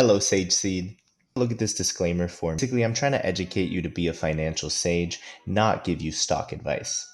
Hello, Sage Seed. Look at this disclaimer form. Basically, I'm trying to educate you to be a financial sage, not give you stock advice.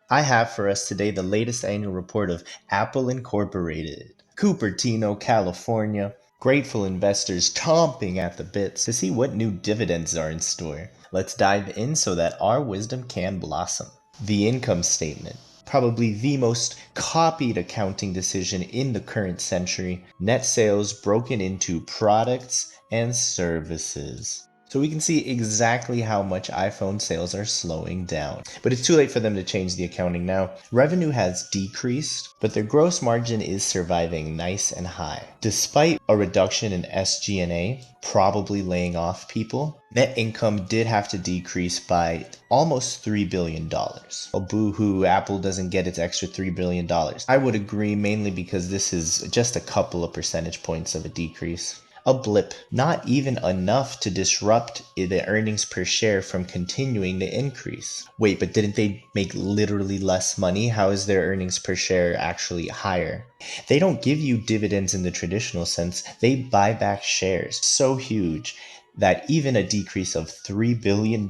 I have for us today the latest annual report of Apple Incorporated, Cupertino, California. Grateful investors chomping at the bits to see what new dividends are in store. Let's dive in so that our wisdom can blossom. The income statement. Probably the most copied accounting decision in the current century. Net sales broken into products and services. So we can see exactly how much iPhone sales are slowing down. But it's too late for them to change the accounting now. Revenue has decreased, but their gross margin is surviving nice and high. Despite a reduction in SG&A, probably laying off people, net income did have to decrease by almost $3 billion. Oh, boo-hoo, Apple doesn't get its extra $3 billion. I would agree, mainly because this is just a couple of percentage points of a decrease. A blip, not even enough to disrupt the earnings per share from continuing to increase. Wait, but didn't they make literally less money? How is their earnings per share actually higher? They don't give you dividends in the traditional sense. They buy back shares so huge that even a decrease of $3 billion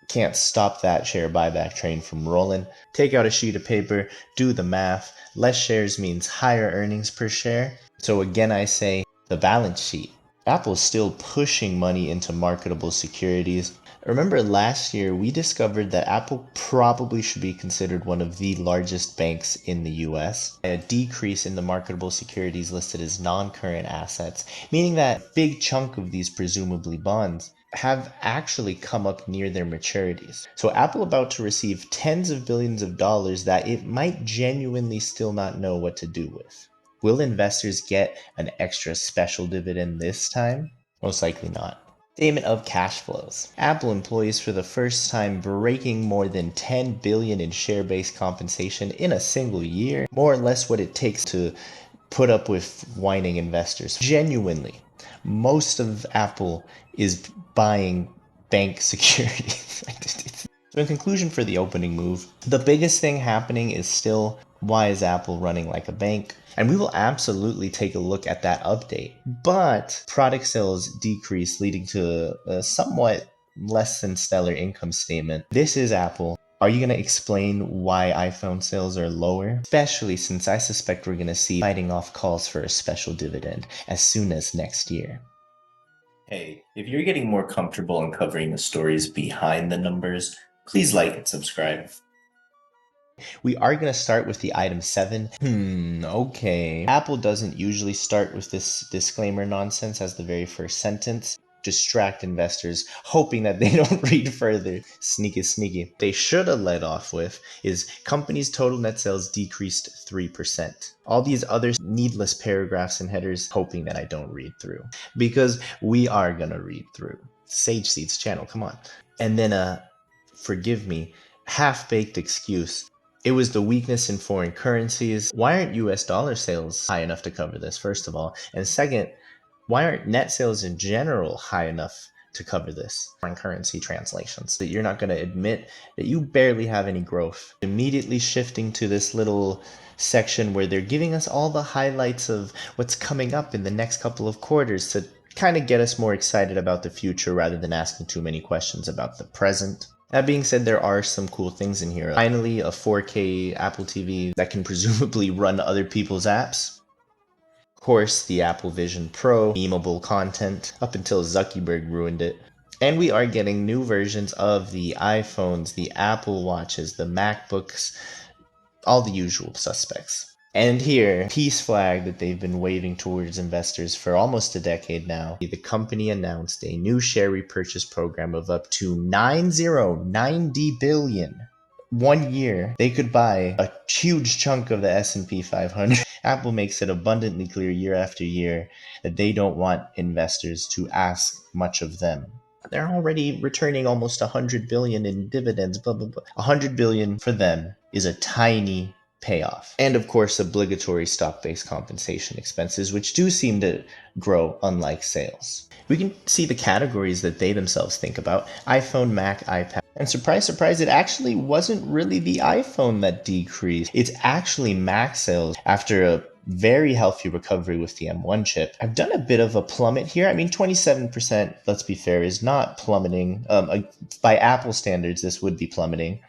can't stop that share buyback train from rolling. Take out a sheet of paper, do the math. Less shares means higher earnings per share. So again, I say, the balance sheet. Apple's still pushing money into marketable securities. Remember last year we discovered that Apple probably should be considered one of the largest banks in the US. A decrease in the marketable securities listed as non-current assets, meaning that a big chunk of these presumably bonds have actually come up near their maturities. So Apple about to receive tens of billions of dollars that it might genuinely still not know what to do with. Will investors get an extra special dividend this time? Most likely not. Statement of cash flows. Apple employees for the first time breaking more than $10 billion in share-based compensation in a single year. More or less what it takes to put up with whining investors. Genuinely, most of Apple is buying bank securities. So in conclusion for the opening move, the biggest thing happening is still, why is Apple running like a bank? And we will absolutely take a look at that update. But product sales decrease, leading to a somewhat less than stellar income statement. This is Apple. Are you going to explain why iPhone sales are lower? Especially since I suspect we're going to see fighting off calls for a special dividend as soon as next year. Hey, if you're getting more comfortable uncovering the stories behind the numbers, please like and subscribe. We are going to start with the item 7. Okay. Apple doesn't usually start with this disclaimer nonsense as the very first sentence. Distract investors, hoping that they don't read further. Sneaky. They should have led off with is company's total net sales decreased 3%. All these other needless paragraphs and headers, hoping that I don't read through. Because we are going to read through. Sage Seeds channel, come on. And then, forgive me, half-baked excuse. It was the weakness in foreign currencies. Why aren't US dollar sales high enough to cover this, first of all? And second, why aren't net sales in general high enough to cover this? Foreign currency translations. That you're not going to admit that you barely have any growth. Immediately shifting to this little section where they're giving us all the highlights of what's coming up in the next couple of quarters to kind of get us more excited about the future rather than asking too many questions about the present. That being said, there are some cool things in here. Finally, a 4K Apple TV that can presumably run other people's apps. Of course, the Apple Vision Pro, memeable content, up until Zuckerberg ruined it. And we are getting new versions of the iPhones, the Apple Watches, the MacBooks, all the usual suspects. And here, peace flag that they've been waving towards investors for almost a decade now. The company announced a new share repurchase program of up to $90 billion. 1 year, they could buy a huge chunk of the S&P 500. Apple makes it abundantly clear year after year that they don't want investors to ask much of them. They're already returning almost $100 billion in dividends, blah, blah, blah. $100 billion for them is a tiny payoff. And of course, obligatory stock-based compensation expenses, which do seem to grow unlike sales. We can see the categories that they themselves think about: iPhone, Mac, iPad. And surprise, surprise, it actually wasn't really the iPhone that decreased. It's actually Mac sales after a very healthy recovery with the M1 chip. I've done a bit of a plummet here. I mean, 27%, let's be fair, is not plummeting. By Apple standards, this would be plummeting.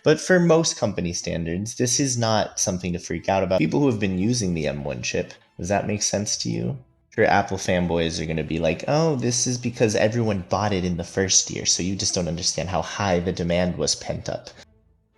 But for most company standards, this is not something to freak out about. People who have been using the M1 chip, does that make sense to you? Sure, Apple fanboys are going to be like, oh, this is because everyone bought it in the first year, so you just don't understand how high the demand was pent up.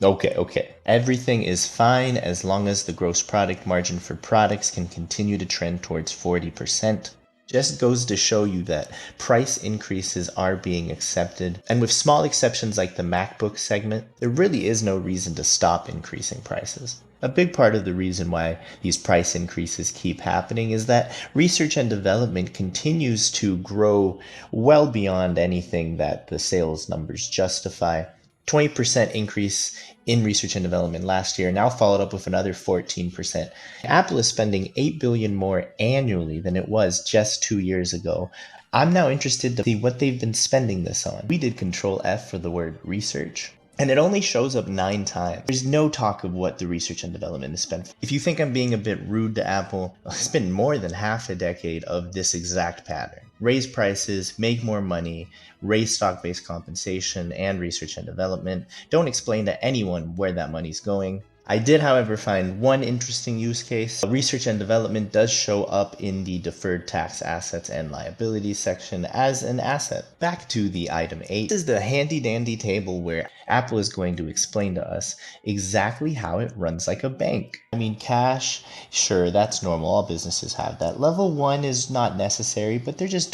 Okay. Everything is fine as long as the gross product margin for products can continue to trend towards 40%. Just goes to show you that price increases are being accepted. And with small exceptions like the MacBook segment, there really is no reason to stop increasing prices. A big part of the reason why these price increases keep happening is that research and development continues to grow well beyond anything that the sales numbers justify. 20% increase in research and development last year, now followed up with another 14%. Apple is spending $8 billion more annually than it was just 2 years ago. I'm now interested to see what they've been spending this on. We did Control F for the word research, and it only shows up 9 times. There's no talk of what the research and development is spent for. If you think I'm being a bit rude to Apple, it's been more than half a decade of this exact pattern. Raise prices, make more money, raise stock-based compensation and research and development. Don't explain to anyone where that money's going. I did, however, find one interesting use case. Research and development does show up in the deferred tax assets and liabilities section as an asset. Back to the item 8. This is the handy dandy table where Apple is going to explain to us exactly how it runs like a bank. I mean, cash, sure, that's normal. All businesses have that. Level 1 is not necessary, but they're just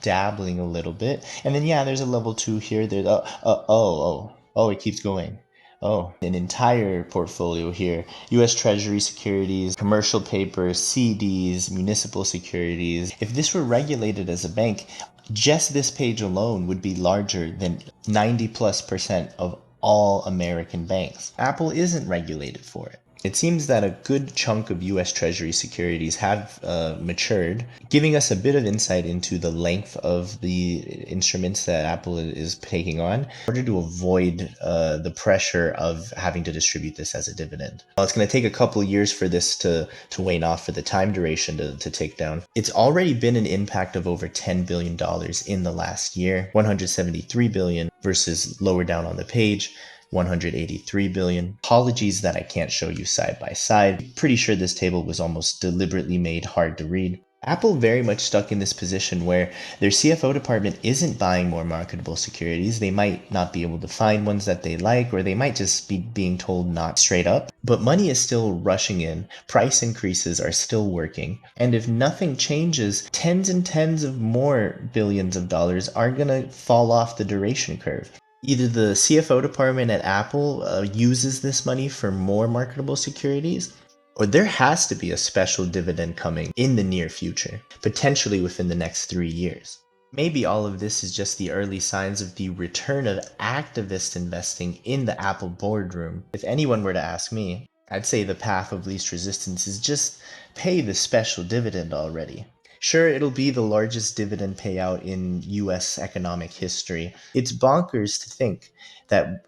dabbling a little bit. And then, yeah, there's a level 2 here. There's, it keeps going. Oh, an entire portfolio here. U.S. Treasury securities, commercial papers, CDs, municipal securities. If this were regulated as a bank, just this page alone would be larger than 90+% of all American banks. Apple isn't regulated for it. It seems that a good chunk of U.S. Treasury securities have matured, giving us a bit of insight into the length of the instruments that Apple is taking on in order to avoid the pressure of having to distribute this as a dividend. Well, it's going to take a couple of years for this to wane off, for the time duration to take down. It's already been an impact of over $10 billion in the last year, $173 billion versus lower down on the page, 183 billion. Apologies that I can't show you side by side. Pretty sure this table was almost deliberately made hard to read. Apple very much stuck in this position where their CFO department isn't buying more marketable securities. They might not be able to find ones that they like, or they might just be being told not straight up. But money is still rushing in, price increases are still working, and if nothing changes, tens and tens of more billions of dollars are gonna fall off the duration curve. Either the CFO department at Apple uses this money for more marketable securities, or there has to be a special dividend coming in the near future, potentially within the next 3 years. Maybe all of this is just the early signs of the return of activist investing in the Apple boardroom. If anyone were to ask me, I'd say the path of least resistance is just pay the special dividend already. Sure, it'll be the largest dividend payout in US economic history. It's bonkers to think that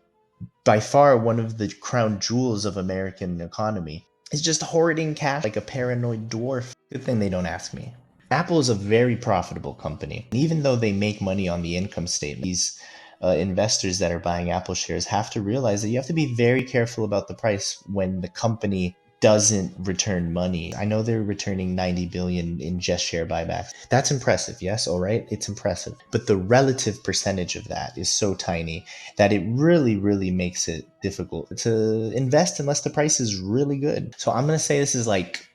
by far one of the crown jewels of American economy is just hoarding cash like a paranoid dwarf. Good thing they don't ask me. Apple is a very profitable company. Even though they make money on the income statement, these investors that are buying Apple shares have to realize that you have to be very careful about the price when the company doesn't return money. I know they're returning 90 billion in just share buybacks. That's impressive, yes, all right, it's impressive. But the relative percentage of that is so tiny that it really makes it difficult to invest unless the price is really good. So I'm going to say this is like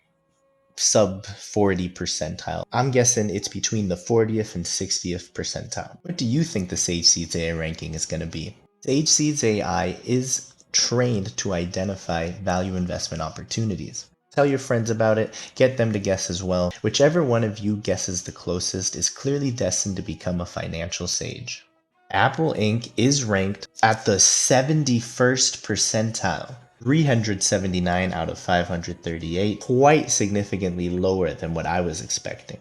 sub 40 percentile. I'm guessing it's between the 40th and 60th percentile. What do you think the Sage Seeds AI ranking is going to be? Sage Seeds AI is trained to identify value investment opportunities. Tell your friends about it, get them to guess as well. Whichever one of you guesses the closest is clearly destined to become a financial sage. Apple Inc. is ranked at the 71st percentile. 379 out of 538, quite significantly lower than what I was expecting.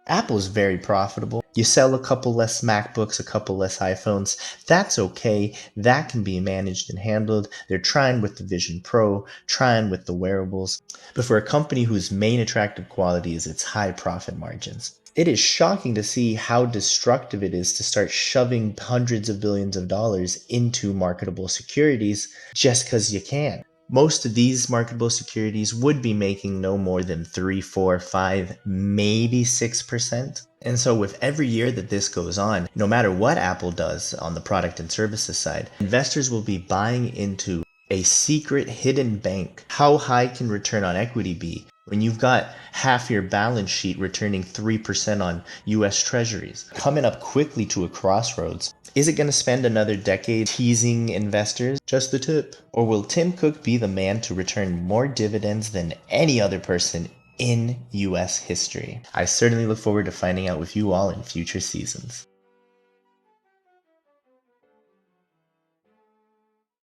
Apple is very profitable. You sell a couple less MacBooks, a couple less iPhones. That's okay. That can be managed and handled. They're trying with the Vision Pro, trying with the wearables. But for a company whose main attractive quality is its high profit margins, it is shocking to see how destructive it is to start shoving hundreds of billions of dollars into marketable securities just because you can. Most of these marketable securities would be making no more than 3, 4, 5, maybe 6%. And so with every year that this goes on, no matter what Apple does on the product and services side, investors will be buying into a secret hidden bank. How high can return on equity be when you've got half your balance sheet returning 3% on US treasuries? Coming up quickly to a crossroads. Is it going to spend another decade teasing investors? Just the tip. Or will Tim Cook be the man to return more dividends than any other person in US history? I certainly look forward to finding out with you all in future seasons.